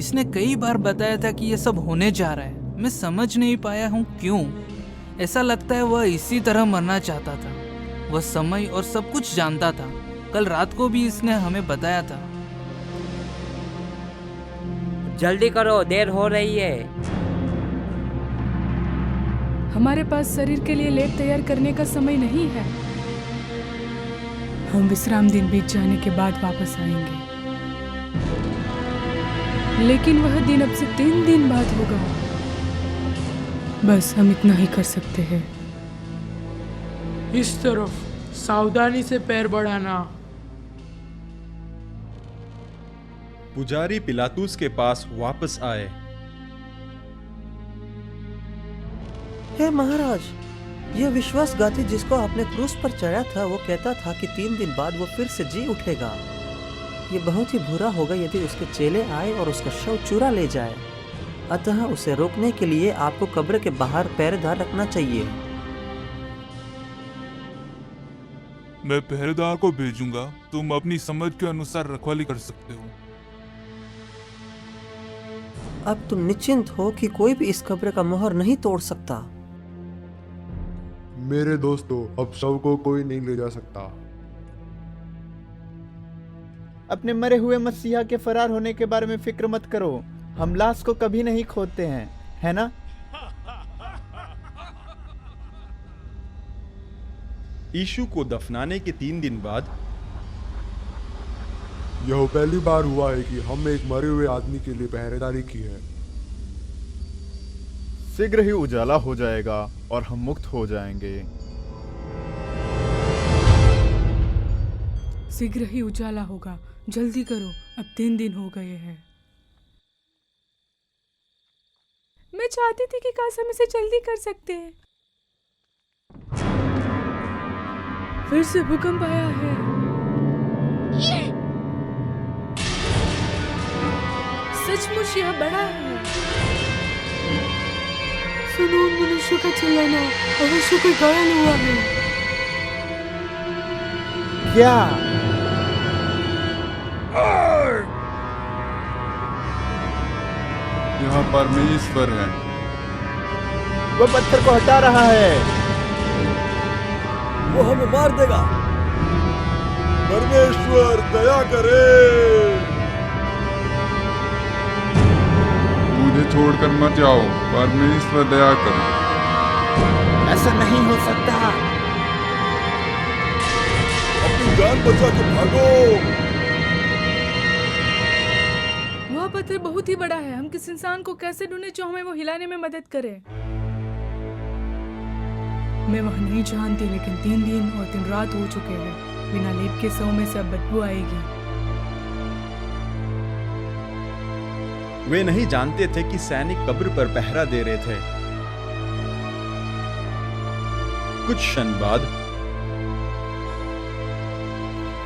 इसने कई बार बताया था कि ये सब होने जा रहा है। मैं समझ नहीं पाया हूँ क्यों। ऐसा लगता है वह इसी तरह मरना चाहता था। वह समय और सब कुछ जानता था। कल रात को भी इसने हमें बताया था। जल्दी करो, देर हो रही है। हमारे पास शरीर के लिए लेप तैयार करने का समय नहीं है। हम विश्राम दिन बीत जाने के बाद वापस आएंगे, लेकिन वह दिन अब से 3 दिन बाद होगा। बस हम इतना ही कर सकते हैं। इस तरफ सावधानी से पैर बढ़ाना। पुजारी पिलातुस के पास वापस आए। हे महाराज, यह विश्वासघाती जिसको आपने क्रूस पर चढ़ाया था वो कहता था कि 3 दिन बाद वो फिर से जी उठेगा। ये बहुत ही बुरा होगा यदि उसके चेले आए और उसका शव चुरा ले जाए। अतः उसे रोकने के लिए आपको कब्र के बाहर पहरेदार रखना चाहिए। मैं पहरेदार को भेजूंगा, तुम अपनी समझ के अनुसार रखवाली कर सकते हो। अब तुम निश्चिंत हो कि कोई भी इस कब्र का मोहर नहीं तोड़ सकता। मेरे दोस्तों, अब शव को कोई नहीं ले जा सकता। अपने मरे हुए मसीहा के फरार होने के बारे में फिक्र मत करो। हम लाश को कभी नहीं खोदते हैं, है ना? यीशु को दफनाने के 3 दिन बाद यह पहली बार हुआ है कि हमने एक मरे हुए आदमी के लिए पहरेदारी की है। शीघ्र ही उजाला हो जाएगा और हम मुक्त हो जाएंगे। शीघ्र ही उजाला होगा, जल्दी करो, अब 3 दिन हो गए हैं। मैं चाहती थी कि काश हम इसे जल्दी कर सकते हैं। फिर से भूकंप आया है। सचमुच यह बड़ा है। सुनो, मनुष्य का चिल्लाना, अवश्य कोई घायल हुआ है। क्या? यहाँ परमेश्वर है। वो पत्थर को हटा रहा है। वो हमें मार देगा। परमेश्वर दया करे। मुझे छोड़कर मत जाओ, परमेश्वर दया करो। ऐसा नहीं हो सकता। अपनी जान बचा के भागो। वह पत्थर बहुत ही बड़ा है। हम किस इंसान को कैसे ढूंढे जो हमें वो हिलाने में मदद करे? मैं वह नहीं जानती, लेकिन 3 दिन और 3 रात हो चुके हैं। बिना लेप के शव में से अब बदबू आएगी। वे नहीं जानते थे कि सैनिक कब्र पर पहरा दे रहे थे। कुछ क्षण बाद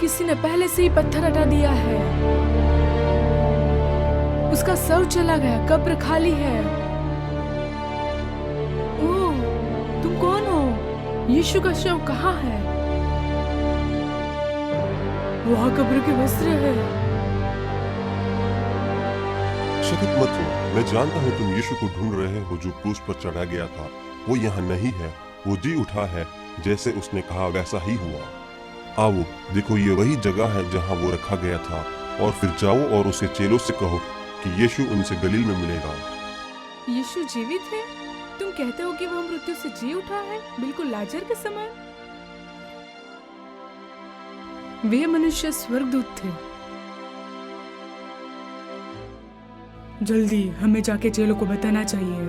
किसी ने पहले से ही पत्थर हटा दिया है। उसका शव चला गया, कब्र खाली है। ओह, तुम कौन हो? यीशु का शव कहाँ है? वहाँ कब्र के वस्त्र है। चकित मत हो, मैं जानता हूँ तुम यीशु को ढूंढ रहे हो जो क्रूस पर चढ़ा गया था। वो यहाँ नहीं है, वो जी उठा है। जैसे उसने कहा वैसा ही हुआ। आओ देखो, ये वही जगह है जहाँ वो रखा गया था। और फिर जाओ और उसे चेलों से कहो कि यीशु उनसे गलील में मिलेगा। यीशु जीवित है? तुम कहते हो कि वह मृत्यु से जी उठा है, बिल्कुल लाजर के समान। वे मनुष्य स्वर्गदूत थे। जल्दी हमें जाके चेलों को बताना चाहिए।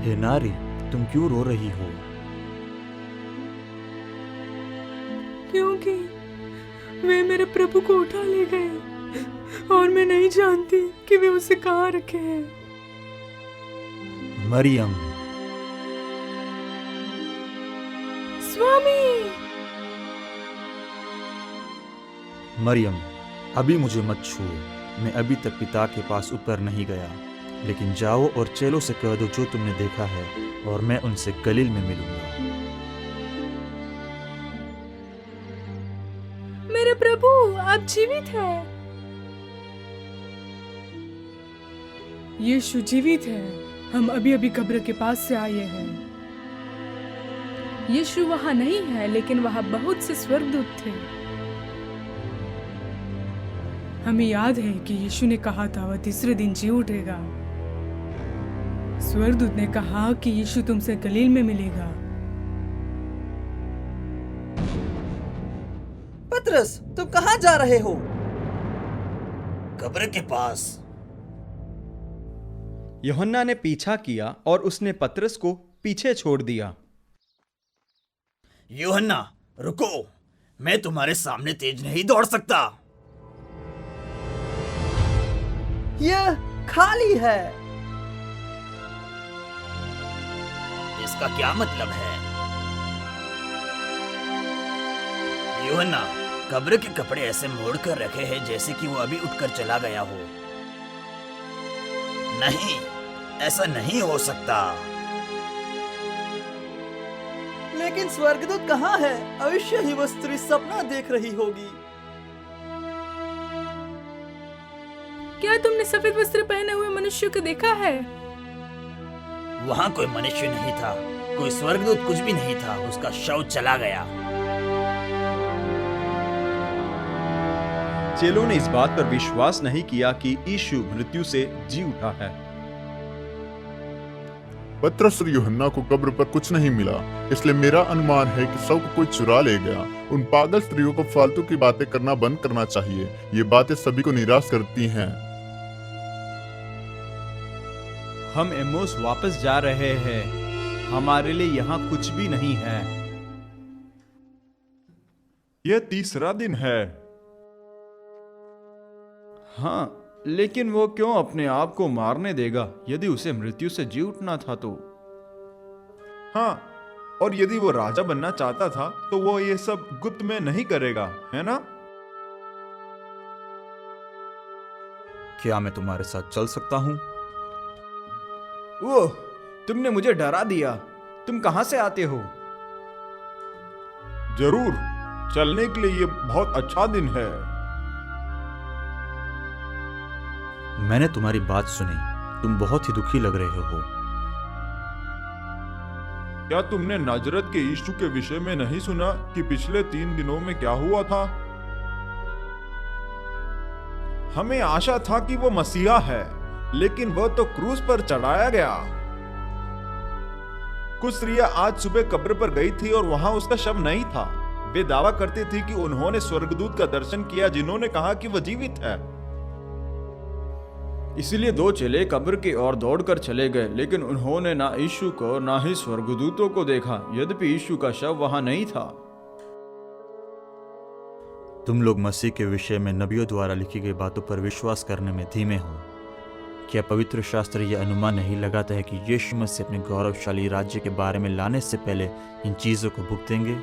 हे नारी, तुम क्यों रो रही हो? क्योंकि वे मेरे प्रभु को उठा ले गए और मैं नहीं जानती कि वे उसे कहाँ रखे हैं। मरियम। स्वामी। मरियम, अभी मुझे मत छुओ। मैं अभी तक पिता के पास ऊपर नहीं गया। लेकिन जाओ और चेलों से कह दो जो तुमने देखा है, और मैं उनसे गलील में मिलूंगा। प्रभु, आप जीवित हैं। यीशु जीवित है। हम अभी अभी कब्र के पास से आए हैं। यीशु वहां नहीं है, लेकिन वहां बहुत से स्वर्गदूत थे। हमें याद है कि यीशु ने कहा था वह तीसरे दिन जी उठेगा। स्वर्गदूत ने कहा कि यीशु तुमसे गलील में मिलेगा। पतरस, तुम कहाँ जा रहे हो? कब्र के पास। यूहन्ना ने पीछा किया और उसने पतरस को पीछे छोड़ दिया। यूहन्ना, रुको, मैं तुम्हारे सामने तेज नहीं दौड़ सकता। यह खाली है। इसका क्या मतलब है? यूहन्ना, कब्र के कपड़े ऐसे मोड़ कर रखे हैं जैसे कि वो अभी उठकर चला गया हो। नहीं, ऐसा नहीं हो सकता। लेकिन स्वर्गदूत कहाँ है? अवश्य ही वो स्त्री सपना देख रही होगी। क्या तुमने सफेद वस्त्र पहने हुए मनुष्य को देखा है? वहां कोई मनुष्य नहीं था, कोई स्वर्गदूत कुछ भी नहीं था। उसका शव चला गया। चेलों ने इस बात पर विश्वास नहीं किया कि यीशु मृत्यु से जी उठा है। पतरस और यूहन्ना को कब्र पर कुछ नहीं मिला, इसलिए मेरा अनुमान है कि शव को कोई चुरा ले गया। उन पागल स्त्रियों को फालतू की बातें करना बंद करना चाहिए। ये बातें सभी को निराश करती हैं। हम एमोस वापस जा रहे हैं। हमारे लिए यहाँ कुछ भी नहीं है। यह तीसरा दिन है। हाँ, लेकिन वो क्यों अपने आप को मारने देगा? यदि उसे मृत्यु से जी उठना था तो। हाँ, और यदि वो राजा बनना चाहता था तो वो ये सब गुप्त में नहीं करेगा, है ना? क्या मैं तुम्हारे साथ चल सकता हूँ? ओह, तुमने मुझे डरा दिया। तुम कहाँ से आते हो? जरूर, चलने के लिए ये बहुत अच्छा दिन है। मैंने तुम्हारी बात सुनी। तुम बहुत ही दुखी लग रहे हो। क्या तुमने नाजरत के यीशु के विषय में नहीं सुना कि पिछले 3 दिनों में क्या हुआ था? हमें आशा था कि वो मसीहा है, लेकिन वह तो क्रूस पर चढ़ाया गया। कुछ स्त्रियां आज सुबह कब्र पर गई थी और वहां उसका शव नहीं था। वे दावा करती थी कि उन्होंने स्वर्गदूत का दर्शन किया जिन्होंने कहा कि वह जीवित है। इसलिए 2 चेले कब्र की ओर दौड़कर चले गए, लेकिन उन्होंने ना यीशु को ना ही स्वर्गदूतों को देखा, यद्यपि यीशु का शव वहां नहीं था। तुम लोग मसीह के विषय में नबियों द्वारा लिखी गई बातों पर विश्वास करने में धीमे हो। क्या पवित्र शास्त्र यह अनुमान नहीं लगाता है कि यीशु मसीह अपने गौरवशाली राज्य के बारे में लाने से पहले इन चीजों को भुगतेंगे?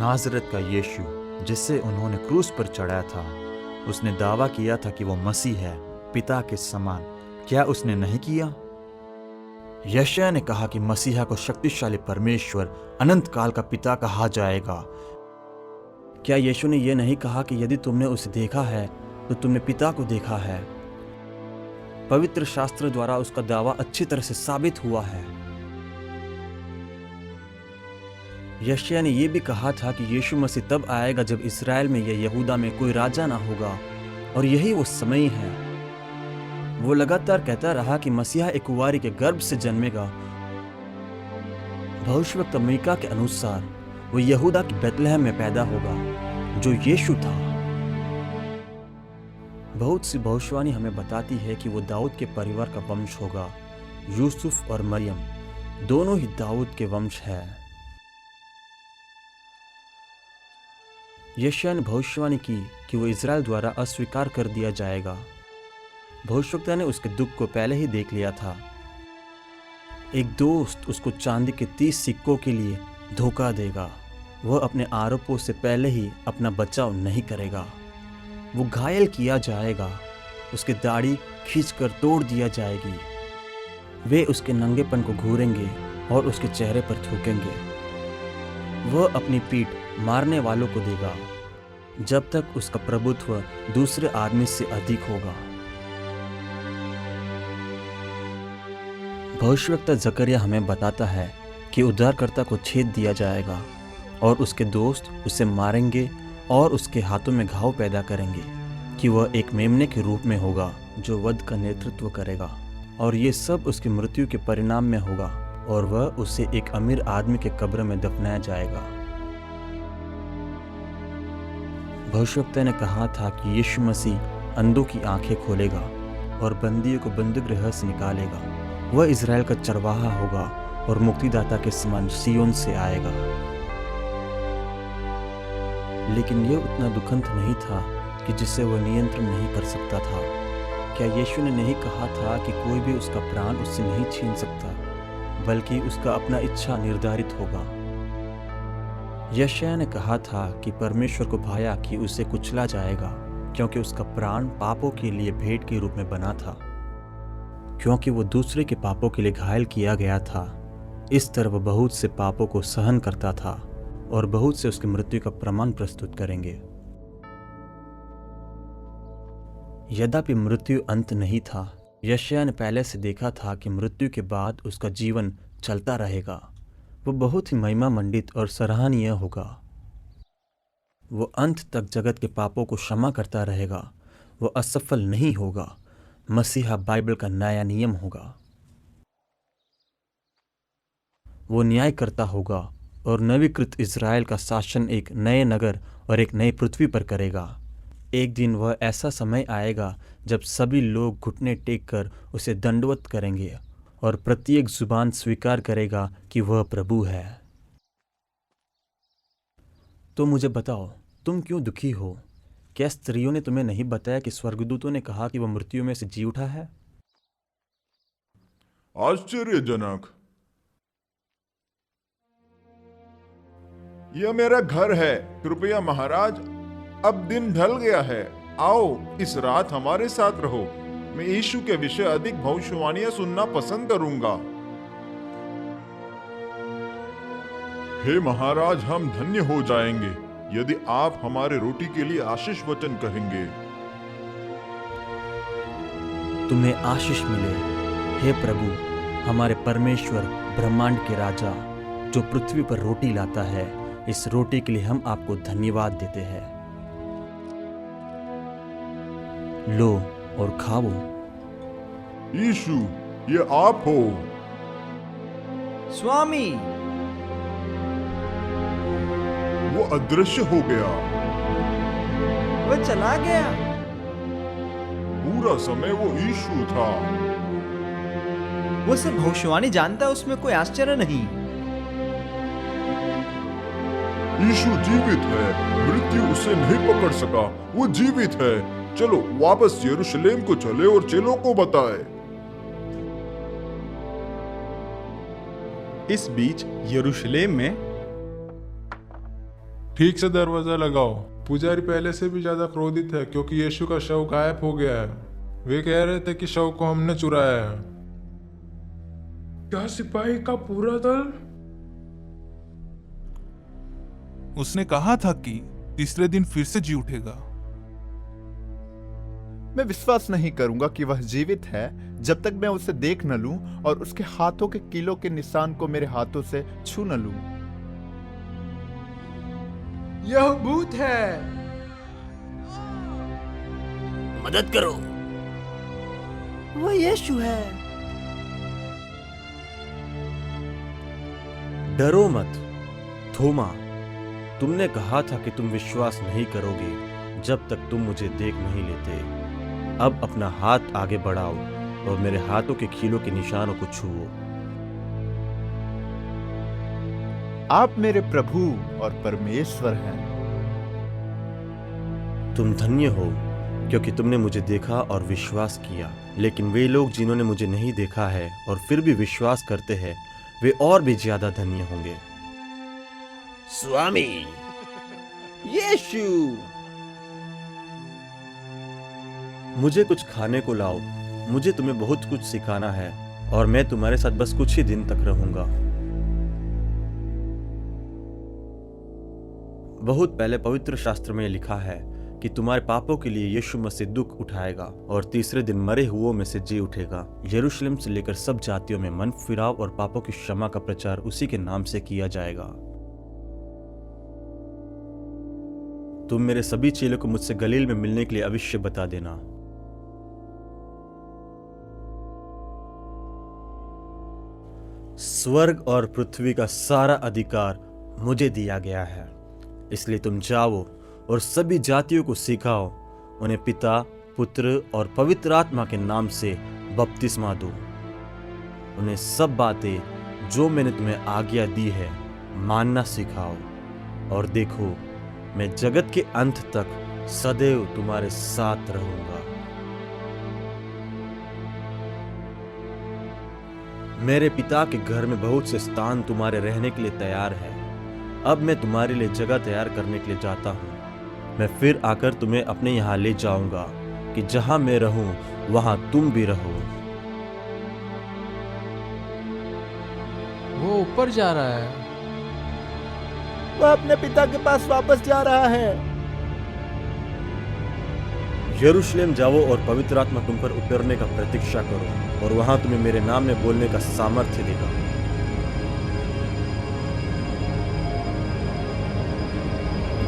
नाजरत का यीशु, जिसे उन्होंने क्रूस पर चढ़ाया था, उसने दावा किया था कि वो मसीह है, पिता के समान। क्या उसने नहीं किया? यशायाह ने कहा कि मसीहा को शक्तिशाली परमेश्वर, अनंत काल का पिता कहा जाएगा। क्या यीशु ने यह नहीं कहा कि यदि तुमने उसे देखा है तो तुमने पिता को देखा है? पवित्र शास्त्र द्वारा उसका दावा अच्छी तरह से साबित हुआ है। यशायाह ने यह भी कहा था कि यीशु मसीह तब आएगा जब इस्राएल में या यहूदा में कोई राजा ना होगा, और यही वो समय है। वो लगातार कहता रहा कि मसीहा एक कुंवारी के गर्भ से जन्मेगा। भविष्यवक्ता मीका के अनुसार वो यहूदा की बेतलहम में पैदा होगा, जो यीशु था। बहुत सी भविष्यवाणी हमें बताती है कि वो दाऊद के परिवार का वंश होगा। यूसुफ और मरियम दोनों ही दाऊद के वंश है। यशायाह ने भविष्यवाणी की कि वो इज़राइल द्वारा अस्वीकार कर दिया जाएगा। भविष्यवक्ता ने उसके दुख को पहले ही देख लिया था। एक दोस्त उसको चांदी के 30 सिक्कों के लिए धोखा देगा। वह अपने आरोपों से पहले ही अपना बचाव नहीं करेगा। वो घायल किया जाएगा, उसकी दाढ़ी खींचकर तोड़ दिया जाएगी। वे उसके नंगेपन को घूरेंगे और उसके चेहरे पर थूकेंगे। वह अपनी पीठ मारने वालों को देगा जब तक उसका प्रभुत्व दूसरे आदमी से अधिक होगा। भविष्यवक्ता जकरिया हमें बताता है कि उद्धारकर्ता को छेद दिया जाएगा और उसके दोस्त उसे मारेंगे और उसके हाथों में घाव पैदा करेंगे कि वह एक मेमने के रूप में होगा जो वध का नेतृत्व करेगा, और ये सब उसकी मृत्यु के परिणाम में होगा और वह उसे एक अमीर आदमी के कब्र में दफनाया जाएगा। भविष्यवक्ता ने कहा था कि यीशु मसीह अंधों की आंखें खोलेगा और बंदियों को बंदीगृह से निकालेगा। वह इज़राइल का चरवाहा होगा और मुक्तिदाता के समान सियोन से आएगा। लेकिन यह उतना दुखंत नहीं था कि जिसे वह नियंत्रण नहीं कर सकता था। क्या यीशु ने नहीं कहा था कि कोई भी उसका प्राण उससे नहीं छीन सकता, बल्कि उसका अपना इच्छा निर्धारित होगा? यशायाह ने कहा था कि परमेश्वर को भाया कि उसे कुचला जाएगा, क्योंकि उसका प्राण पापों के लिए भेंट के रूप में बना था। क्योंकि वो दूसरे के पापों के लिए घायल किया गया था, इस तरह वह बहुत से पापों को सहन करता था और बहुत से उसकी मृत्यु का प्रमाण प्रस्तुत करेंगे। यद्यपि मृत्यु अंत नहीं था, यशायाह ने पहले से देखा था कि मृत्यु के बाद उसका जीवन चलता रहेगा। वो बहुत ही महिमा मंडित और सराहनीय होगा। वो अंत तक जगत के पापों को क्षमा करता रहेगा। वो असफल नहीं होगा। मसीहा बाइबल का नया नियम होगा। वो न्याय करता होगा और नवीकृत इज़राइल का शासन एक नए नगर और एक नई पृथ्वी पर करेगा। एक दिन वह ऐसा समय आएगा जब सभी लोग घुटने टेक कर उसे दंडवत करेंगे और प्रत्येक जुबान स्वीकार करेगा कि वह प्रभु है। तो मुझे बताओ, तुम क्यों दुखी हो? क्या स्त्रियों ने तुम्हें नहीं बताया कि स्वर्गदूतों ने कहा कि वह मृत्यु में से जी उठा है? आश्चर्यजनक। यह मेरा घर है। कृपया महाराज, अब दिन ढल गया है। आओ, इस रात हमारे साथ रहो। मैं यीशु के विषय अधिक भविष्यवाणियां सुनना पसंद करूंगा। हे महाराज, हम धन्य हो जाएंगे यदि आप हमारे रोटी के लिए आशीष वचन कहेंगे। तुम्हें आशीष मिले, हे प्रभु, हमारे परमेश्वर, ब्रह्मांड के राजा, जो पृथ्वी पर रोटी लाता है। इस रोटी के लिए हम आपको धन्यवाद देते हैं। लो और खाओ। यीशु, ये आप हो। स्वामी, वो अदृश्य हो गया। वह चला गया। पूरा समय वो यीशु था। वो सब भविष्यवाणी जानता है, उसमें कोई आश्चर्य नहीं। यीशु जीवित है। मृत्यु उसे नहीं पकड़ सका। वो जीवित है। चलो वापस यरूशलेम को चले और चेलों को बताए। इस बीच यरूशलेम में ठीक से दरवाजा लगाओ। पुजारी पहले से भी ज्यादा क्रोधित है क्योंकि यीशु का शव गायब हो गया है। वे कह रहे थे कि शव को हमने चुराया है। क्या सिपाही का पूरा दल? उसने कहा था कि तीसरे दिन फिर से जी उठेगा। मैं विश्वास नहीं करूंगा कि वह जीवित है जब तक मैं उसे देख न लूं और उसके हाथों के कीलों के निशान को मेरे हाथों से छू न लूं। यह भूत है। मदद करो। वह यीशु है। डरो मत, थोमा। तुमने कहा था कि तुम विश्वास नहीं करोगे जब तक तुम मुझे देख नहीं लेते। अब अपना हाथ आगे बढ़ाओ और मेरे हाथों के कीलों के निशानों को छुओ। आप मेरे प्रभु और परमेश्वर हैं। तुम धन्य हो क्योंकि तुमने मुझे देखा और विश्वास किया। लेकिन वे लोग जिन्होंने मुझे नहीं देखा है और फिर भी विश्वास करते हैं, वे और भी ज्यादा धन्य होंगे। स्वामी, यीशु, मुझे कुछ खाने को लाओ। मुझे तुम्हें बहुत कुछ सिखाना है और मैं तुम्हारे साथ बस कुछ ही दिन तक रहूंगा। बहुत पहले पवित्र शास्त्र में लिखा है कि तुम्हारे पापों के लिए यीशु मसीह दुख उठाएगा और तीसरे दिन मरे हुओं में से जी उठेगा। यरूशलेम से लेकर सब जातियों में मन फिराव और पापों की क्षमा का प्रचार उसी के नाम से किया जाएगा। तुम मेरे सभी चेलों को मुझसे गलील में मिलने के लिए अवश्य बता देना। स्वर्ग और पृथ्वी का सारा अधिकार मुझे दिया गया है, इसलिए तुम जाओ और सभी जातियों को सिखाओ, उन्हें पिता, पुत्र और पवित्र आत्मा के नाम से बपतिस्मा दो। उन्हें सब बातें जो मैंने तुम्हें आज्ञा दी है मानना सिखाओ, और देखो मैं जगत के अंत तक सदैव तुम्हारे साथ रहूंगा। मेरे पिता के घर में बहुत से स्थान तुम्हारे रहने के लिए तैयार है। अब मैं तुम्हारे लिए जगह तैयार करने के लिए जाता हूँ। मैं फिर आकर तुम्हें अपने यहाँ ले जाऊंगा कि जहां मैं रहूं वहां तुम भी रहो। वो ऊपर जा रहा है। वह अपने पिता के पास वापस जा रहा है। यरूशलेम जाओ और पवित्र आत्मा तुम पर उतरने का प्रतीक्षा करो, और वहां तुम्हें मेरे नाम में बोलने का सामर्थ्य देगा।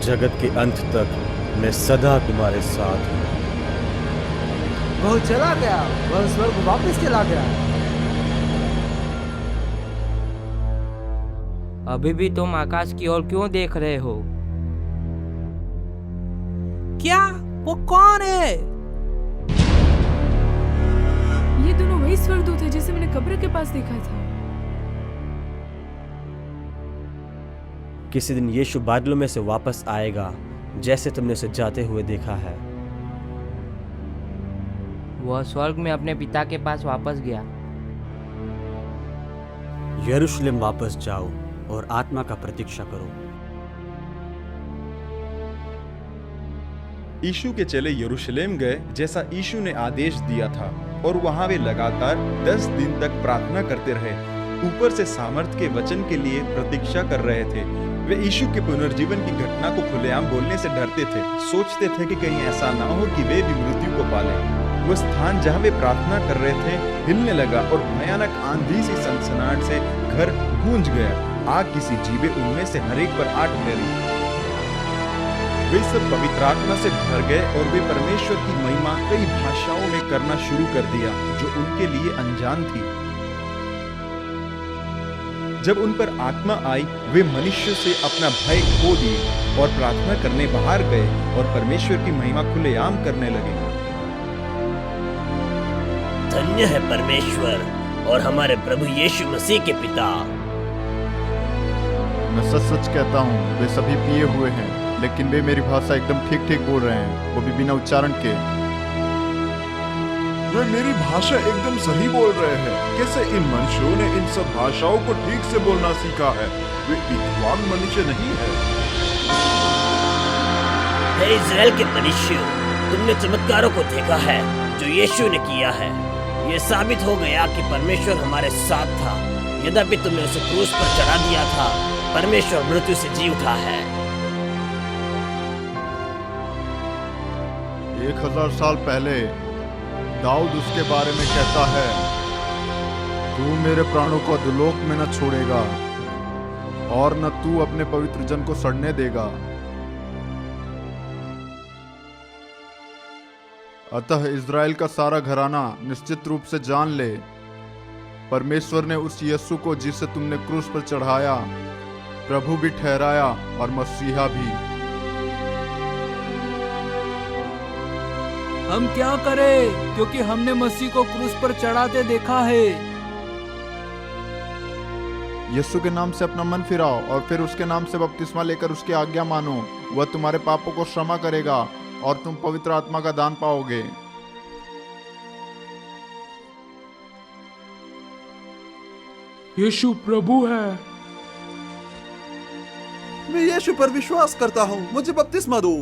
जगत के अंत तक मैं सदा तुम्हारे साथ हूं। वह चला गया, वह स्वर्ग वापस चला गया। अभी भी तुम आकाश की ओर क्यों देख रहे हो? क्या? वो कौन है? ये दोनों वही स्वर्गदूत है जिसे मैंने कब्र के पास देखा था। किसी दिन यीशु बादलों में से वापस आएगा, जैसे तुमने उसे जाते हुए देखा है। वह स्वर्ग में अपने पिता के पास वापस गया। यरूशलेम वापस जाओ और आत्मा का प्रतीक्षा करो। यीशु के चेले यरूशलेम गए जैसा यीशु ने आदेश दिया था, और वहां वे लगातार 10 दिन तक प्रार्थना करते रहे। ऊपर से सामर्थ के वचन के लिए प्रतीक्षा कर रहे थे। वे यीशु के पुनर्जीवन की घटना को खुलेआम बोलने से डरते थे। सोचते थे कि कहीं ऐसा ना हो कि वे भी मृत्यु को पाले। वो स्थान जहां वे प्रार्थना कर रहे थे हिलने लगा, और भयानक आंधी सी सनसनाहट से घर गूंज गया। आग किसी जीवे उनमें से हर एक पर आ ठहरी। वे सब पवित्र आत्मा से भर गए, और वे परमेश्वर की महिमा कई भाषाओं में करना शुरू कर दिया जो उनके लिए अनजान थी। जब उन पर आत्मा आई, वे मनुष्य से अपना भय खो दिए और प्रार्थना करने बाहर गए और परमेश्वर की महिमा खुलेआम करने लगे। धन्य है परमेश्वर और हमारे प्रभु यीशु मसीह के पिता। मैं सच सच कहता हूँ, वे सभी पिए हुए हैं, लेकिन वे मेरी भाषा एकदम ठीक ठीक बोल रहे हैं, वो भी बिना उच्चारण के। वे मेरी भाषा एकदम सही बोल रहे हैं। कैसे इन मनुष्यों ने इन सब भाषाओं को ठीक से बोलना सीखा है? वे विद्वान मनुष्य नहीं है। हे इज़राइल के मनुष्यों, तुमने चमत्कारों को देखा है जो यीशु ने किया है। ये साबित हो गया कि परमेश्वर हमारे साथ था। यद्यपि तुमने उसे क्रूस पर चढ़ा दिया था, परमेश्वर मृत्यु से जी उठा है। 1000 साल पहले दाऊद उसके बारे में कहता है, तू मेरे प्राणों को अधोलोक में न छोड़ेगा और न तू अपने पवित्र जन को सड़ने देगा। अतः इज़राइल का सारा घराना निश्चित रूप से जान ले, परमेश्वर ने उस यीशु को जिसे तुमने क्रूस पर चढ़ाया प्रभु भी ठहराया और मसीहा भी। हम क्या करें, क्योंकि हमने मसीह को क्रूस पर चढ़ाते देखा है। यीशु के नाम से अपना मन फिराओ और फिर उसके नाम से बपतिस्मा लेकर उसकी आज्ञा मानो। वह तुम्हारे पापों को क्षमा करेगा और तुम पवित्र आत्मा का दान पाओगे। यीशु प्रभु है। मैं यीशु पर विश्वास करता हूँ, मुझे बपतिस्मा दो।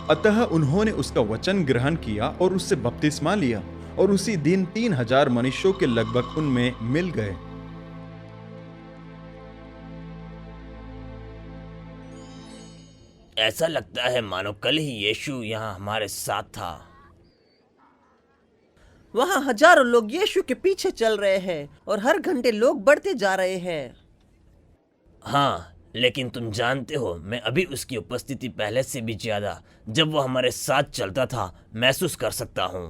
अतः उन्होंने उसका वचन ग्रहण किया और उससे बपतिस्मा लिया, और उसी दिन 3000 मनुष्यों के लगभग उनमें मिल गए। ऐसा लगता है मानो कल ही यीशु यहाँ हमारे साथ था। वहाँ हजारों लोग यीशु के पीछे चल रहे हैं और हर घंटे लोग बढ़ते जा रहे हैं। हाँ, लेकिन तुम जानते हो, मैं अभी उसकी उपस्थिति पहले से भी ज्यादा, जब वो हमारे साथ चलता था, महसूस कर सकता हूँ।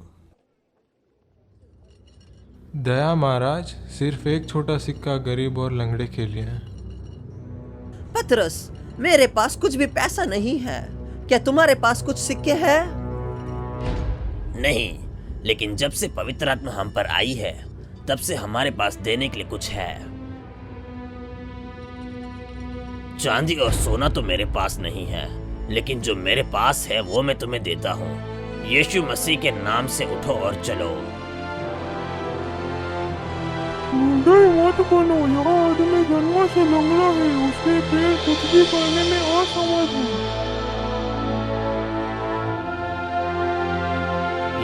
दया महाराज, सिर्फ एक छोटा सिक्का गरीब और लंगड़े के लिए है। पतरस, मेरे पास कुछ भी पैसा नहीं है। क्या तुम्हारे पास कुछ सिक्के हैं? नहीं, लेकिन जब से पवित्र आत्मा हम पर आई है, तब से हमारे पास देने के लिए कुछ है। चांदी और सोना तो मेरे पास नहीं है, लेकिन जो मेरे पास है वो मैं तुम्हें देता हूँ। यीशु मसीह के नाम से उठो और चलो। मत बनो, यहाँ आदमी जन्म से लंगड़ा है, उसके पैर कुछ भी करने में असमर्थ है।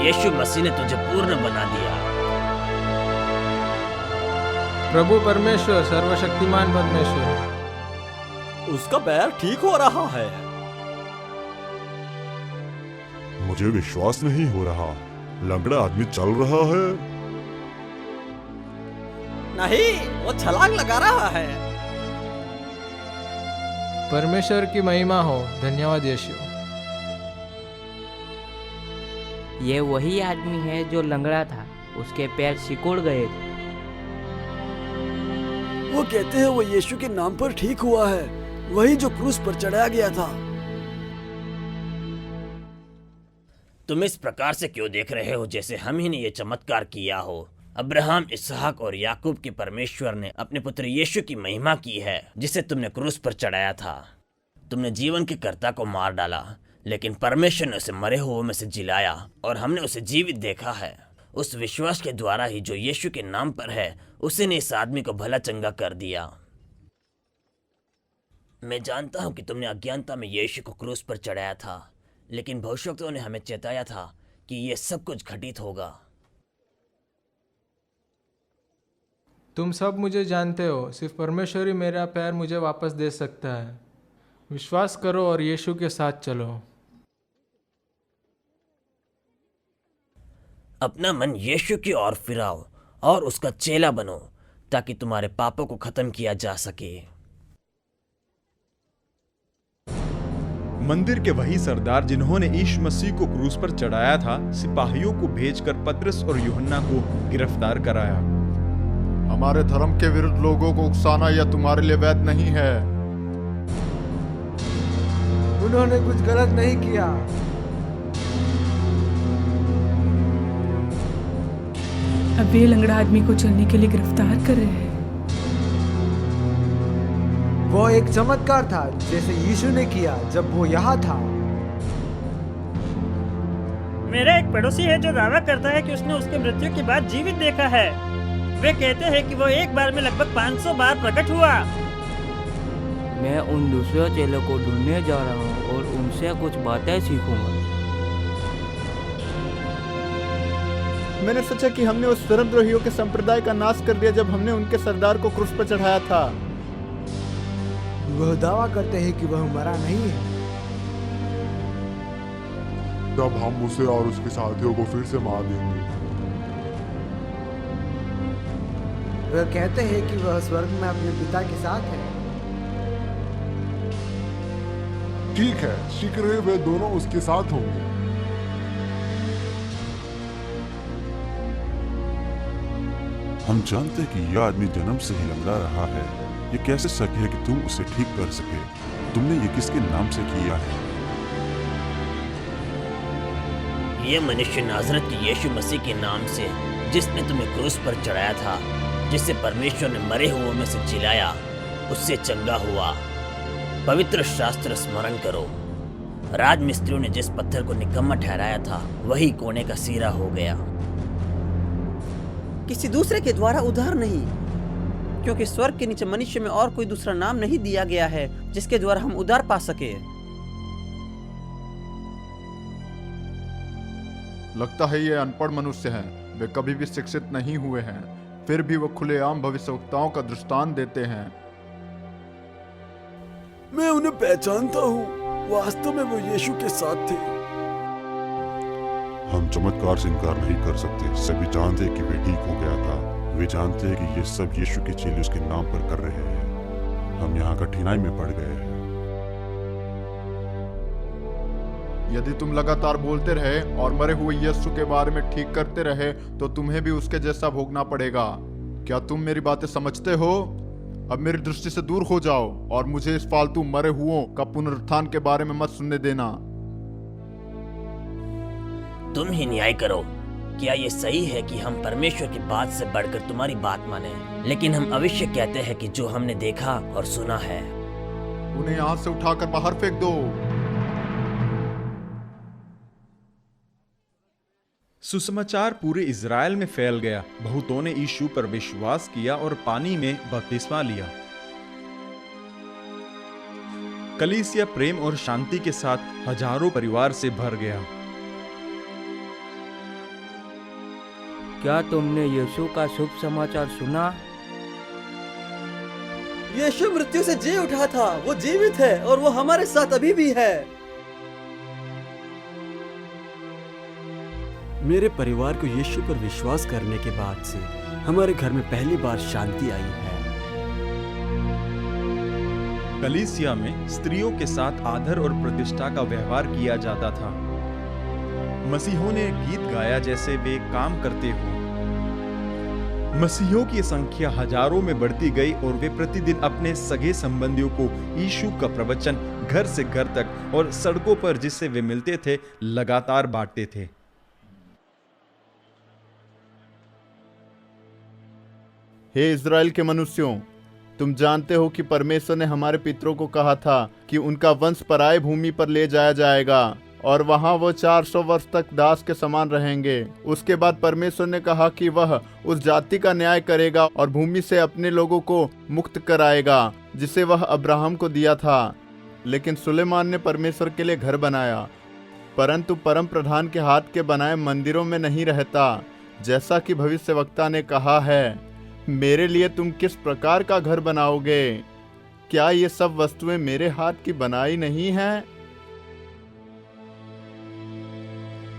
यीशु मसीह ने तुझे पूर्ण बना दिया। प्रभु परमेश्वर, सर्वशक्तिमान परमेश्वर, उसका पैर ठीक हो रहा है। मुझे विश्वास नहीं हो रहा, लंगड़ा आदमी चल रहा है। नहीं, वो छलांग लगा रहा है। परमेश्वर की महिमा हो। धन्यवाद यीशु। ये वही आदमी है जो लंगड़ा था, उसके पैर सिकुड़ गए थे। वो कहते हैं वो यीशु के नाम पर ठीक हुआ है, वही जो क्रूस पर चढ़ाया गया था। तुम इस प्रकार से क्यों देख रहे हो जैसे हम ही ने ये चमत्कार किया हो? अब्राहम, इसहाक और याकूब के परमेश्वर ने अपने पुत्र यीशु की महिमा की है, जिसे तुमने क्रूस पर चढ़ाया था। तुमने जीवन के कर्ता को मार डाला, लेकिन परमेश्वर ने उसे मरे हुए में से जिलाया और हमने उसे जीवित देखा है। उस विश्वास के द्वारा ही जो यीशु के नाम पर है, उसी ने इस आदमी को भला चंगा कर दिया। मैं जानता हूं कि तुमने अज्ञानता में यीशु को क्रूस पर चढ़ाया था, लेकिन भविष्यवक्ताओं ने हमें चेताया था कि यह सब कुछ घटित होगा। तुम सब मुझे जानते हो, सिर्फ परमेश्वर ही मेरा पैर मुझे वापस दे सकता है। विश्वास करो और यीशु के साथ चलो। अपना मन यीशु की ओर फिराओ और उसका चेला बनो, ताकि तुम्हारे पापों को खत्म किया जा सके। मंदिर के वही सरदार जिन्होंने यीशु मसीह को क्रूस पर चढ़ाया था, सिपाहियों को भेजकर पतरस और यूहन्ना को गिरफ्तार कराया। हमारे धर्म के विरुद्ध लोगों को उकसाना यह तुम्हारे लिए वैध नहीं है। उन्होंने कुछ गलत नहीं किया। अब वे लंगड़ा आदमी को चलने के लिए गिरफ्तार कर रहे हैं। वो एक चमत्कार था जैसे यीशु ने किया जब वो यहाँ था। मेरा एक पड़ोसी है जो दावा करता है कि उसने उसके मृत्यु के बाद जीवित देखा है। वे कहते हैं कि वो एक बार में लगभग 500 बार प्रकट हुआ। मैं उन दूसरे चेलों को ढूंढने जा रहा हूँ और उनसे कुछ बातें सीखूंगा। मैंने सोचा कि हमने उस धर्मद्रोहियों के संप्रदाय का नाश कर दिया जब हमने उनके सरदार को क्रूस पर चढ़ाया था। वह दावा करते हैं कि वह मरा नहीं है। तब हम उसे और उसके साथियों को फिर से मार देंगे। वह कहते हैं कि वह स्वर्ग में अपने पिता के साथ है। ठीक है, शीघ्र ही वे दोनों उसके साथ होंगे। हम जानते हैं कि यह आदमी जन्म से ही लंगड़ा रहा है। ये कैसे सच है कि तुम उसे ठीक कर सके? तुमने ये किसके नाम से किया है? ये मनुष्य नाजरत के यीशु मसीह के नाम से, जिसने तुम्हें क्रूस पर चढ़ाया था, जिससे परमेश्वर ने मरे हुओं में से जिलाया, उससे चंगा हुआ। पवित्र शास्त्र स्मरण करो। राजमिस्त्रियों ने जिस पत्थर को निकम्मा ठहराया था, वही कोने का सिरा हो गया। किसी दूसरे के द्वारा उद्धार नहीं, क्योंकि स्वर्ग के नीचे मनुष्य में और कोई दूसरा नाम नहीं दिया गया है जिसके द्वारा हम उद्धार पा सके। लगता है ये अनपढ़ मनुष्य हैं। वे कभी भी शिक्षित नहीं हुए हैं, फिर भी वो खुलेआम भविष्यवक्ताओं का दृष्टांत देते हैं। मैं उन्हें पहचानता हूँ। वास्तव में वो यीशु के साथ थे। हम चमत्कार से इनकार नहीं कर सकते। सभी जानते कि वे ठीक हो गया था। वे जानते हैं कि ये सब यीशु के चेले उसके नाम पर कर रहे हैं। हम यहाँ कठिनाई में पड़ गए हैं। यदि तुम लगातार बोलते रहे और मरे हुए यीशु के बारे में ठीक करते रहे तो तुम्हें भी उसके जैसा भोगना पड़ेगा। क्या तुम मेरी बातें समझते हो? अब मेरी दृष्टि से दूर हो जाओ और मुझे इस फालतू मरे हुओं का पुनरुत्थान के बारे में मत सुनने देना। तुम ही न्याय करो। क्या ये सही है कि हम परमेश्वर की बात से बढ़कर तुम्हारी बात माने? लेकिन हम अवश्य कहते हैं कि जो हमने देखा और सुना है। उन्हें यहाँ से उठाकर बाहर फेंक दो। सुसमाचार पूरे इज़राइल में फैल गया। बहुतों ने यीशु पर विश्वास किया और पानी में बपतिस्मा लिया। कलीसिया प्रेम और शांति के साथ हजारों परिवार से भर गया। क्या तुमने यीशु का शुभ समाचार सुना? यीशु मृत्यु से जी उठा था। वो जीवित है और वो हमारे साथ अभी भी है। मेरे परिवार को यीशु पर विश्वास करने के बाद से हमारे घर में पहली बार शांति आई है। कलीसिया में स्त्रियों के साथ आदर और प्रतिष्ठा का व्यवहार किया जाता था। मसीहों ने गीत गाया जैसे वे काम करते हो। मसीहों की संख्या हजारों में बढ़ती गई और वे प्रतिदिन अपने सगे संबंधियों को यीशु का प्रवचन घर से घर तक और सड़कों पर जिससे वे मिलते थे लगातार बांटते थे। हे इज़राइल के मनुष्यों, तुम जानते हो कि परमेश्वर ने हमारे पितरों को कहा था कि उनका वंश पराई भूमि पर ले जाया जाएगा और वहां वो 400 वर्ष तक दास के समान रहेंगे। उसके बाद परमेश्वर ने कहा कि वह उस जाति का न्याय करेगा और भूमि से अपने लोगों को मुक्त कराएगा जिसे वह अब्राहम को दिया था। लेकिन सुलेमान ने परमेश्वर के लिए घर बनाया, परंतु परम प्रधान के हाथ के बनाए मंदिरों में नहीं रहता। जैसा कि भविष्यवक्ता ने कहा है, मेरे लिए तुम किस प्रकार का घर बनाओगे? क्या ये सब वस्तुएं मेरे हाथ की बनाई नहीं हैं?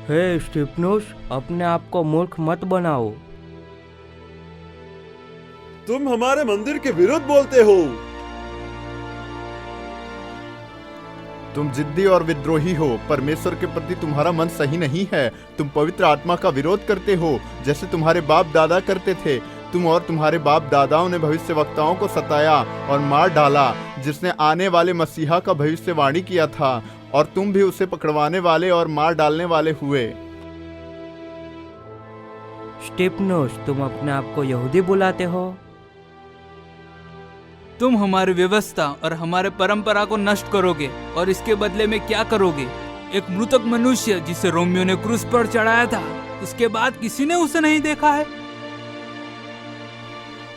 हे स्टीफनुस, अपने आप को मूर्ख मत बनाओ। तुम हमारे मंदिर के विरुद्ध बोलते हो। तुम जिद्दी और विद्रोही हो। परमेश्वर के प्रति तुम्हारा मन सही नहीं है। तुम पवित्र आत्मा का विरोध करते हो जैसे तुम्हारे बाप दादा करते थे। तुम और तुम्हारे बाप दादाओं ने भविष्यवक्ताओं को सताया और मार डाला जिसने आने वाले मसीहा का भविष्यवाणी किया था, और तुम भी उसे पकड़वाने वाले और मार डालने वाले हुए। स्टीफनुस, तुम अपने आप को यहूदी बुलाते हो? तुम हमारी व्यवस्था और हमारे परंपरा को नष्ट करोगे और इसके बदले में क्या करोगे? एक मृतक मनुष्य जिसे रोमियो ने क्रूस पर चढ़ाया था, उसके बाद किसी ने उसे नहीं देखा है।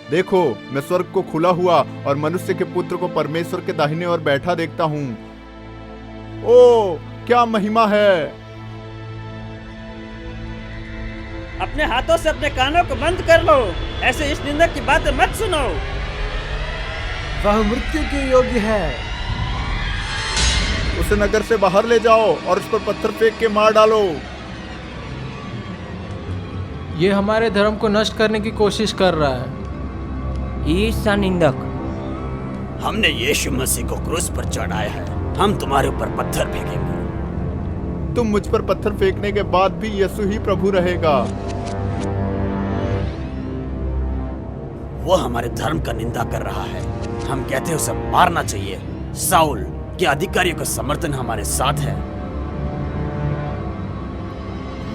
देखो, मैं स्वर्ग को खुला हुआ और मनुष्य के पुत्र को परमेश्वर के दाहिने ओर बैठा देखता हूँ। ओ, क्या महिमा है! अपने हाथों से अपने कानों को बंद कर लो। ऐसे इस निंदक की बातें मत सुनो। वह मृत्यु के योग्य है। उसे नगर से बाहर ले जाओ और उस पर पत्थर फेंक के मार डालो। ये हमारे धर्म को नष्ट करने की कोशिश कर रहा है। ईसा निंदक, हमने यीशु मसीह को क्रूस पर चढ़ाया है। हम तुम्हारे ऊपर पत्थर फेंकेंगे। तुम मुझ पर पत्थर फेंकने के बाद भी यीशु ही प्रभु रहेगा। वो हमारे धर्म का निंदा कर रहा है। हम कहते हैं उसे मारना चाहिए। साउल के अधिकारियों का समर्थन हमारे साथ है।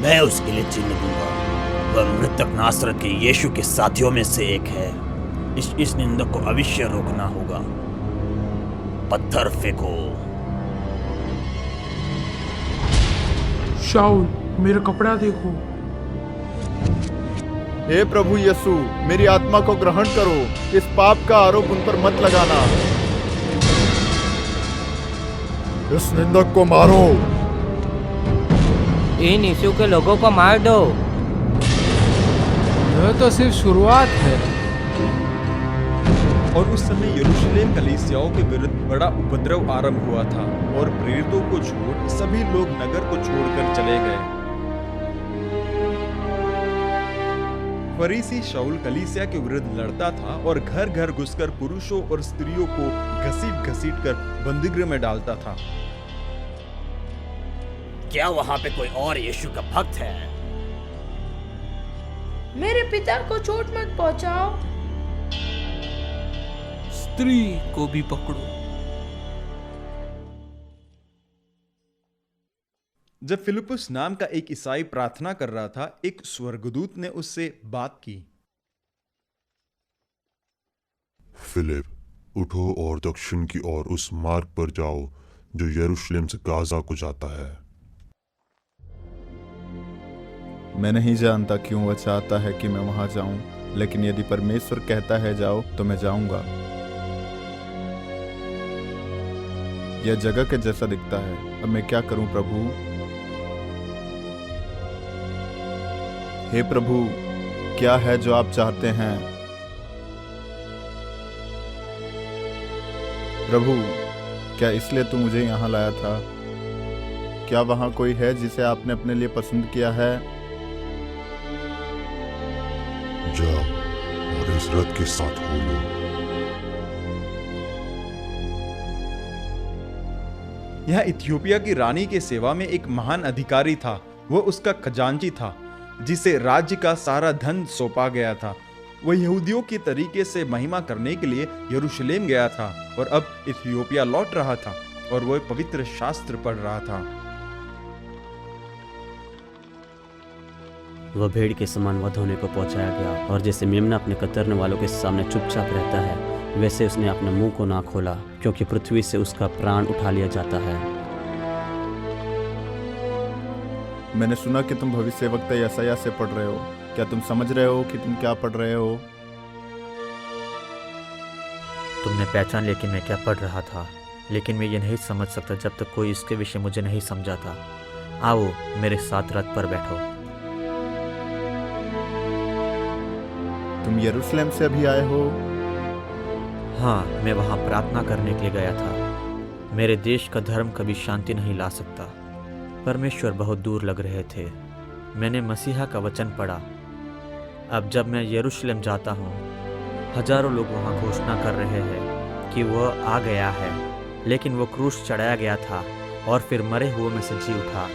मैं उसके लिए चिन्ह दूंगा। वह मृतक नासरत के यीशु के साथियों में से एक है। इस निंदक को अवश्य रोकना होगा। पत्थर फेंको। शाऊल, मेरा कपड़ा देखो। हे प्रभु यीशु, मेरी आत्मा को ग्रहण करो। इस पाप का आरोप उन पर मत लगाना। इस निंदक को मारो। इन यीशु के लोगों को मार दो। यह तो सिर्फ शुरुआत है। और उस समय यरूशलेम कलीसियाओं के विरुद्ध बड़ा उपद्रव आरंभ हुआ था और प्रेरितों को छोड़ सभी लोग नगर को छोड़कर चले गए। फरीसी शाऊल कलीसिया के विरुद्ध लड़ता था और घर घर घुसकर पुरुषों और स्त्रियों को घसीट कर बंदीगृह में डालता था। क्या वहाँ पे कोई और यीशु का भक्त है? मेरे पिता को चोट मत पहुंचाओ। स्त्री को भी पकड़ो। जब फिलिपुस नाम का एक ईसाई प्रार्थना कर रहा था, एक स्वर्गदूत ने उससे बात की। फिलिप, उठो और दक्षिण की ओर उस मार्ग पर जाओ जो यरूशलेम से गाजा को जाता है। मैं नहीं जानता क्यों वह चाहता है कि मैं वहां जाऊं, लेकिन यदि परमेश्वर कहता है जाओ तो मैं जाऊंगा। यह जगह के जैसा दिखता है। अब मैं क्या करूं प्रभु? हे प्रभु, क्या है जो आप चाहते हैं? प्रभु, क्या इसलिए तू मुझे यहाँ लाया था? क्या वहाँ कोई है जिसे आपने अपने लिए पसंद किया है? जाओ और इस रथ के साथ हो लो। यह इथियोपिया की रानी के सेवा में एक महान अधिकारी था। वह उसका खजांची था जिसे राज्य का सारा धन सौंपा गया था। वह यहूदियों के तरीके से महिमा करने के लिए यरूशलेम गया था और अब इथियोपिया लौट रहा था और वह पवित्र शास्त्र पढ़ रहा था। वह भेड़ के समान वध होने को पहुंचाया गया और जैसे मेमना अपने कतरने वालों के सामने चुपचाप रहता है, वैसे उसने अपने मुंह को ना खोला, क्योंकि पृथ्वी से उसका प्राण उठा लिया जाता है। मैंने सुना कि तुम भविष्यवक्ता यशायाह से पढ़ रहे हो। क्या तुम समझ रहे हो कि तुम क्या पढ़ रहे हो? तुमने पहचान लिया कि मैं क्या पढ़ रहा था, लेकिन मैं ये नहीं समझ सकता जब तक कोई इसके विषय मुझे नहीं समझाता। आओ मेरे साथ रथ पर बैठो। तुम यरूशलेम से अभी आए हो? हाँ, मैं वहाँ प्रार्थना करने के लिए गया था। मेरे देश का धर्म कभी शांति नहीं ला सकता। परमेश्वर बहुत दूर लग रहे थे। मैंने मसीहा का वचन पढ़ा। अब जब मैं यरूशलेम जाता हूँ, हजारों लोग वहाँ घोषणा कर रहे हैं कि वह आ गया है, लेकिन वो क्रूस चढ़ाया गया था और फिर मरे हुए में से जी उठा।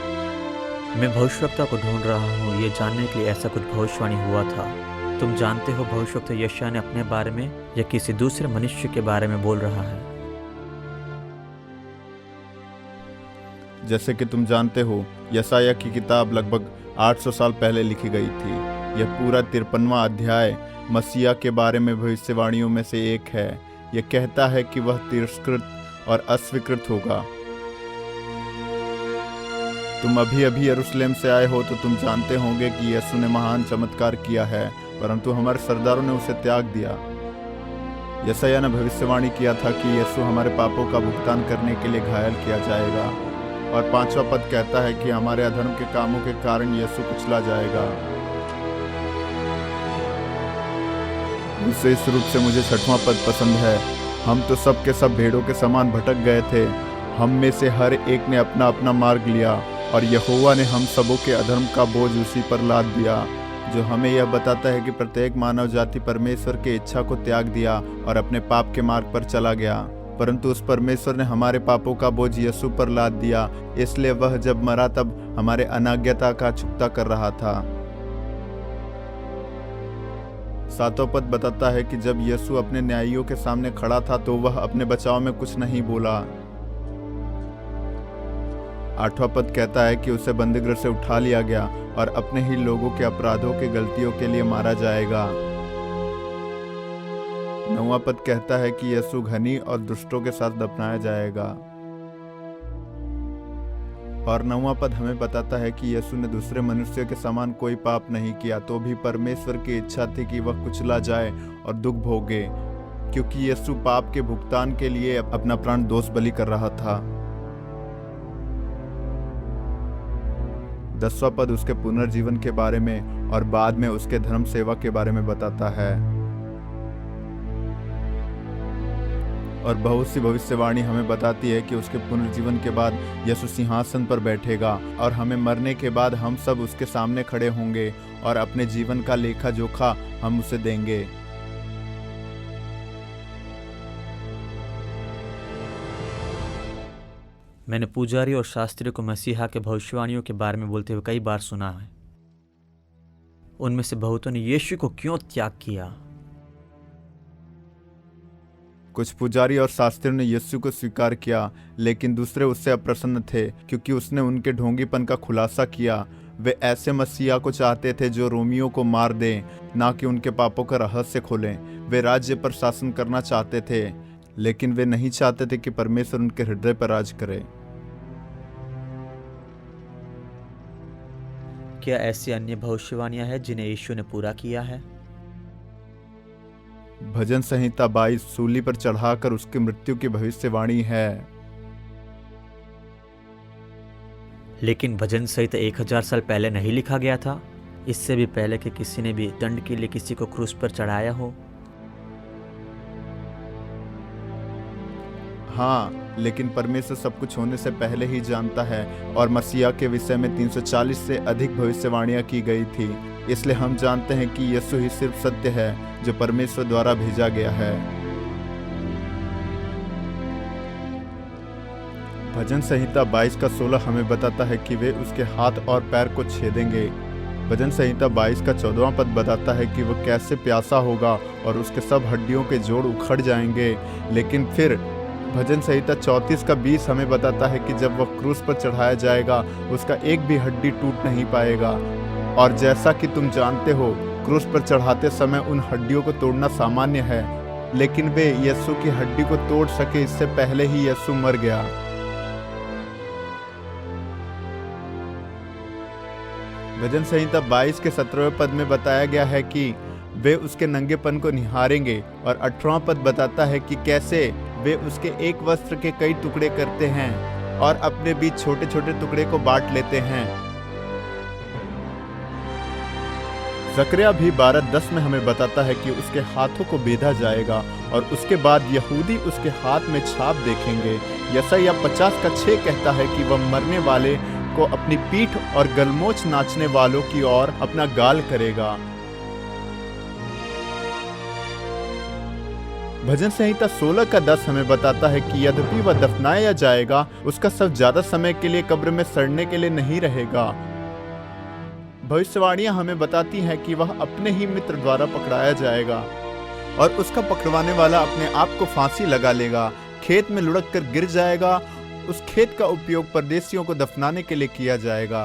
मैं भविष्यवक्ता को ढूंढ रहा हूँ, ये जानने के लिए ऐसा कुछ भविष्यवाणी हुआ था। तुम जानते हो भविष्यवक्ता यशायाह ने अपने बारे में या किसी दूसरे मनुष्य के बारे में बोल रहा है? जैसे कि तुम जानते हो, यशायाह की किताब लगभग 800 साल पहले लिखी गई थी। यह पूरा 53वां अध्याय मसीहा के बारे में भविष्यवाणियों में से एक है। यह कहता है कि वह तिरस्कृत और अस्वीकृत होगा। तुम अभी अभी यरूशलेम से आए हो तो तुम जानते होंगे कि यीशु ने महान चमत्कार किया है, परंतु हमारे सरदारों ने उसे त्याग दिया। यशायाह ने भविष्यवाणी किया था कि यीशु हमारे पापों का भुगतान करने के लिए घायल किया जाएगा, और 5वां पद कहता है कि हमारे अधर्म के कामों के कारण यीशु कुचला जाएगा। विशेष रूप से मुझे 6वां पद पसंद है। हम तो सब के सब भेड़ों के समान भटक गए थे, हम में से हर एक ने अपना अपना मार्ग लिया, और यहोवा ने हम सबों के अधर्म का बोझ उसी पर लाद दिया। जो हमें यह बताता है कि प्रत्येक मानव जाति परमेश्वर की इच्छा को त्याग दिया और अपने पाप के मार्ग पर चला गया, परंतु उस परमेश्वर ने हमारे पापों का बोझ यीशु पर लाद दिया। इसलिए वह जब मरा तब हमारे अनाज्ञता का चुकता कर रहा था। 7वां पद बताता है कि जब यीशु अपने न्यायियों के सामने खड़ा था तो वह अपने बचाव में कुछ नहीं बोला। 8वां पद कहता है कि उसे बंदीगृह से उठा लिया गया और अपने ही लोगों के अपराधों की गलतियों के लिए मारा जाएगा। 9वां पद कहता है कि यीशु घनी और दुष्टों के साथ दफनाया जाएगा। और 9वां पद हमें बताता है कि यीशु ने दूसरे मनुष्यों के समान कोई पाप नहीं किया, तो भी परमेश्वर की इच्छा थी कि वह कुचला जाए और दुख भोगे, क्योंकि यीशु पाप के भुगतान के लिए अपना प्राण दोष बलि कर रहा था। 10वां पद उसके पुनर्जीवन के बारे में और बाद में उसके धर्म सेवा के बारे में बताता है। और बहुत सी भविष्यवाणी हमें बताती है कि उसके पुनर्जीवन के बाद यीशु सिंहासन पर बैठेगा और हमें मरने के बाद हम सब उसके सामने खड़े होंगे और अपने जीवन का लेखा जोखा हम उसे देंगे। मैंने पुजारी और शास्त्रियों को मसीहा के भविष्यवाणियों के बारे में बोलते हुए कई बार सुना है। उनमें से बहुतों ने यीशु को क्यों त्याग किया? कुछ पुजारी और शास्त्रियों ने यीशु को स्वीकार किया, लेकिन दूसरे उससे अप्रसन्न थे क्योंकि उसने उनके ढोंगीपन का खुलासा किया। वे ऐसे मसीहा को चाहते थे जो रोमियों को मार दें, ना कि उनके पापों का रहस्य खोलें। वे राज्य पर शासन करना चाहते थे, लेकिन वे नहीं चाहते थे कि परमेश्वर उनके हृदय पर राज करे। क्या ऐसी अन्य भविष्यवाणियां हैं जिन्हें यीशु ने पूरा किया है? भजन संहिता 22 सूली पर चढ़ाकर उसकी मृत्यु की भविष्यवाणी है। लेकिन भजन संहिता 1000 साल पहले नहीं लिखा गया था? इससे भी पहले कि किसी ने भी दंड के लिए किसी को क्रूस पर चढ़ाया हो? हाँ, लेकिन परमेश्वर सब कुछ होने से पहले ही जानता है और मसीहा के विषय में 340 से अधिक भविष्यवाणियां की गई थी। इसलिए हम जानते हैं कि यीशु ही सिर्फ सत्य है जो परमेश्वर द्वारा भेजा गया है। भजन संहिता 22 का 16 हमें बताता है कि वे उसके हाथ और पैर को छेदेंगे। भजन संहिता 22 का 14वां पद बताता है कि वह कैसे प्यासा होगा और उसके सब हड्डियों के जोड़ उखड़ जाएंगे। लेकिन फिर भजन संहिता 34 का 20 हमें बताता है कि जब वह क्रूस पर चढ़ाया जाएगा उसका एक भी हड्डी टूट नहीं पाएगा। और जैसा कि तुम जानते हो, क्रूस पर चढ़ाते समय उन हड्डियों को तोड़ना सामान्य है, लेकिन वे यीशु की हड्डी को तोड़ सके इससे पहले ही यीशु मर गया। भजन संहिता 22 के 17वें पद में बताया गया है कि वे उसके नंगेपन को निहारेंगे और 18वां पद बताता है कि कैसे वे उसके एक वस्त्र के कई टुकड़े करते हैं और अपने बीच छोटे छोटे टुकड़े को बांट लेते हैं। जकरिया भी 12:10 में हमें बताता है कि उसके हाथों को बेधा जाएगा और उसके बाद यहूदी उसके हाथ में छाप देखेंगे। यशायाह 50 का 6 कहता है कि वह मरने वाले को अपनी पीठ और गलमोच नाचने वालों की ओर अपना गाल करेगा। भजन संहिता 16 का 10 हमें बताता है कि यद्यपि वह दफनाया जाएगा, उसका शव ज्यादा समय के लिए कब्र में सड़ने के लिए नहीं रहेगा। भविष्यवाणियां हमें बताती हैं कि वह अपने ही मित्र द्वारा पकड़ाया जाएगा और उसका पकड़वाने वाला अपने आप को फांसी लगा लेगा, खेत में लुढ़क कर गिर जाएगा। उस खेत का उपयोग परदेशियों को दफनाने के लिए किया जाएगा।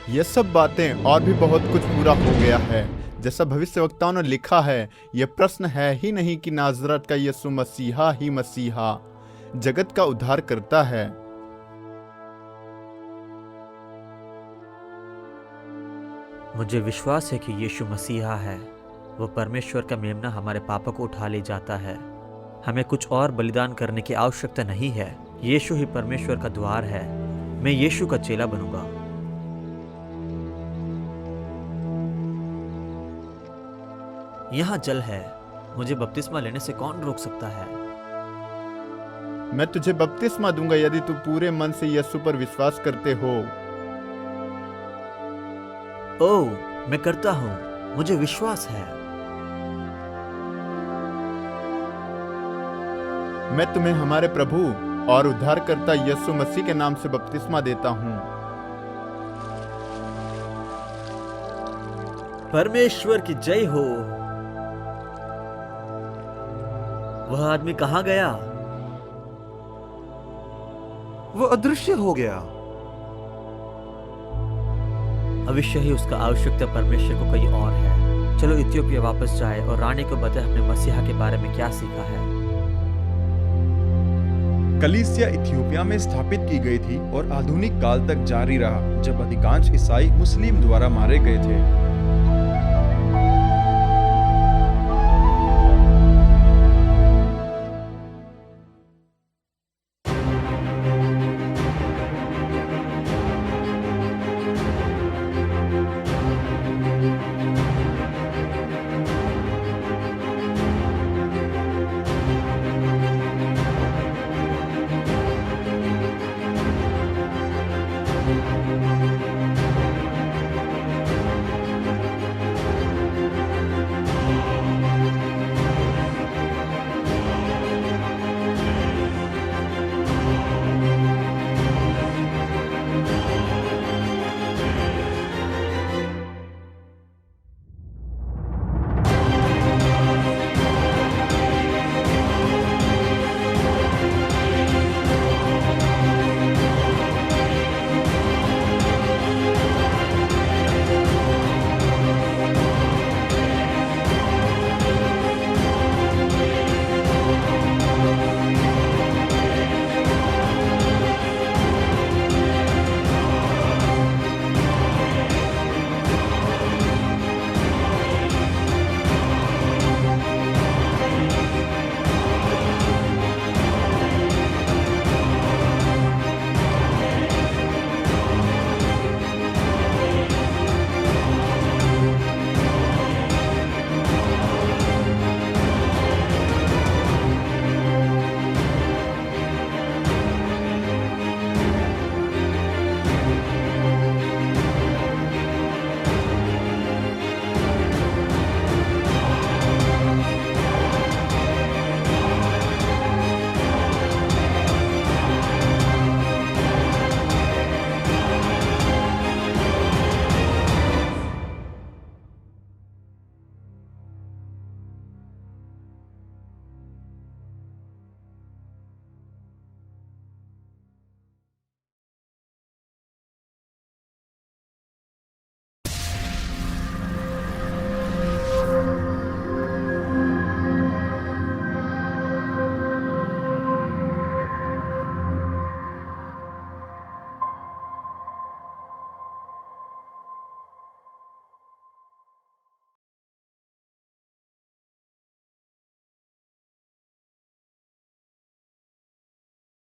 ये सब बातें और भी बहुत कुछ पूरा हो गया है। जैसा भविष्यवक्ताओं ने लिखा है, यह प्रश्न है ही नहीं कि नाजरत का यीशु मसीहा ही मसीहा जगत का उद्धार करता है। मुझे विश्वास है कि यीशु मसीहा है। वो परमेश्वर का मेमना हमारे पापों को उठा ले जाता है। हमें कुछ और बलिदान करने की आवश्यकता नहीं है। यीशु ही परमेश्वर का द्वार है। मैं यीशु का चेला बनूंगा। यहाँ जल है, मुझे बपतिस्मा लेने से कौन रोक सकता है? मैं तुझे बपतिस्मा दूंगा यदि तू पूरे मन से यीशु पर विश्वास करते हो। ओह, मैं करता हूँ, मुझे विश्वास है। मैं तुम्हें हमारे प्रभु और उद्धारकर्ता यीशु मसीह के नाम से बपतिस्मा देता हूँ। परमेश्वर की जय हो। वह आदमी कहाँ गया? वो अदृश्य हो गया। अवश्य ही उसका आवश्यकता परमेश्वर को कहीं और है। चलो इथियोपिया वापस जाए और रानी को बताए हमने मसीहा के बारे में क्या सीखा है। कलीसिया इथियोपिया में स्थापित की गई थी और आधुनिक काल तक जारी रहा, जब अधिकांश ईसाई मुस्लिम द्वारा मारे गए थे।